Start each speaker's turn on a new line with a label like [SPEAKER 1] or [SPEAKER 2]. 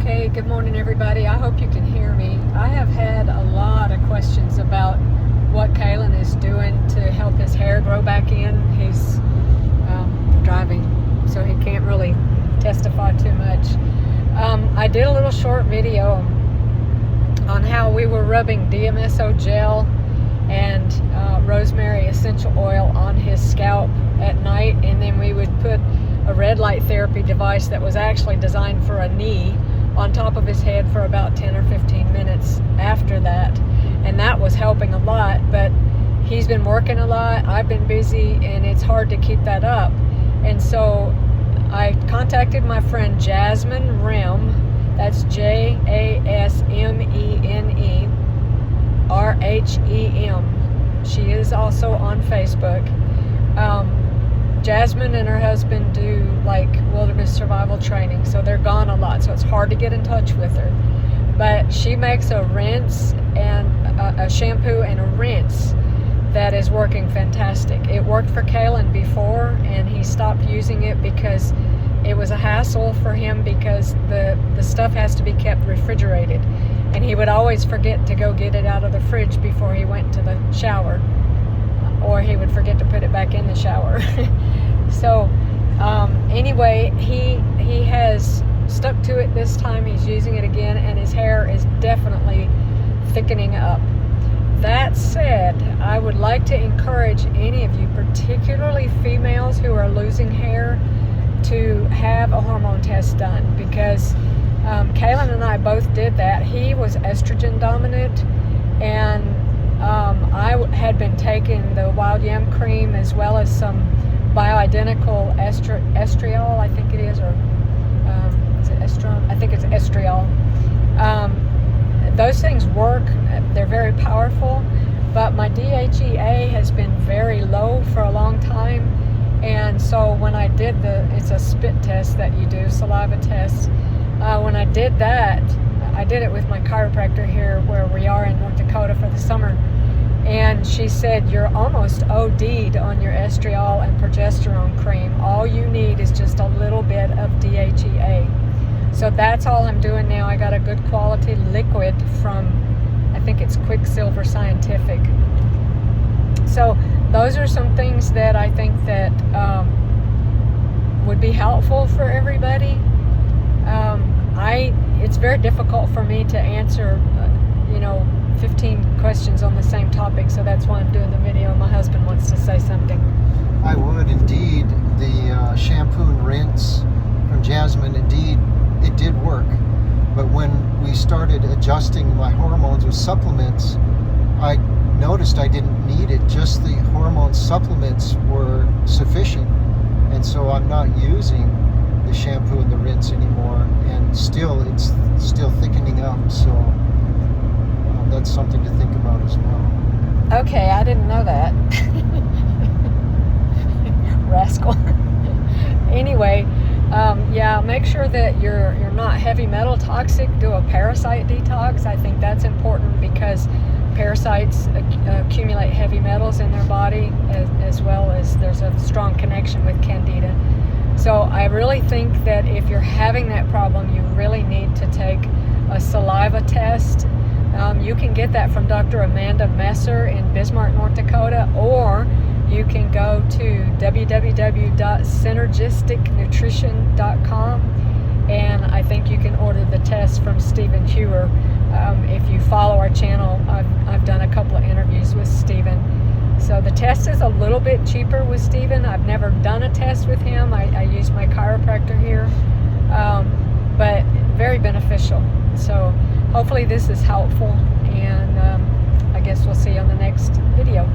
[SPEAKER 1] Okay, good morning everybody. I hope you can hear me. I have had a lot of questions about what Kalen is doing to help his hair grow back in. He's driving, so he can't really testify too much. I did a little short video on how we were rubbing DMSO gel and rosemary essential oil on his scalp at night, and then we would put a red light therapy device that was actually designed for a knee on top of his head for about 10 or 15 minutes after that, and that was helping a lot. But he's been working a lot, I've been busy, and it's hard to keep that up. And so I contacted my friend Jasmine Rem, that's JASMENERHEM. She is also on Facebook. Jasmine and her husband do like wilderness survival training, so they're gone a lot, so it's hard to get in touch with her. But she makes a rinse and a shampoo and a rinse that is working fantastic. It worked for Kalen before, and he stopped using it because it was a hassle for him, because the stuff has to be kept refrigerated, and he would always forget to go get it out of the fridge before he went to the shower, or he would forget to put it back in the shower. So anyway, he has stuck to it this time. He's using it again, and his hair is definitely thickening up. That said, I would like to encourage any of you, particularly females who are losing hair, to have a hormone test done, because Kalen and I both did that. He was estrogen dominant, and I had been taking the wild yam cream as well as some bioidentical estriol, I think it is, or is it estrone? I think it's estriol. Those things work. They're very powerful, but my DHEA has been very low for a long time, and so when I did it's a spit test that you do, saliva test. When I did that, I did it with my chiropractor here where we are in North Dakota for the summer, and she said, you're almost OD'd on your estriol and progesterone cream. All you need is just a little bit of DHEA. So that's all I'm doing now. I got a good quality liquid from, I think it's Quicksilver Scientific. So those are some things that I think that would be helpful for everybody. It's very difficult for me to answer 15 questions on the same topic, so that's why I'm doing the video. My husband wants to say something.
[SPEAKER 2] I would indeed. The shampoo and rinse from Jasmine, indeed, it did work. But when we started adjusting my hormones with supplements, I noticed I didn't need it. Just the hormone supplements were sufficient. And so I'm not using the shampoo and the rinse anymore. And still, it's still thickening up. So that's something to think about as well.
[SPEAKER 1] Okay, I didn't know that. Rascal. Anyway, yeah, make sure that you're not heavy metal toxic. Do a parasite detox. I think that's important, because parasites accumulate heavy metals in their body, as well as there's a strong connection with candida. So I really think that if you're having that problem, you really need to take a saliva test. You can get that from Dr. Amanda Messer in Bismarck, North Dakota, or you can go to www.synergisticnutrition.com, and I think you can order the test from Stephen Hewer. If you follow our channel, I've done a couple of interviews with Stephen. So the test is a little bit cheaper with Stephen. I've never done a test with him. I use my chiropractor here, but very beneficial. So hopefully this is helpful, and I guess we'll see you on the next video.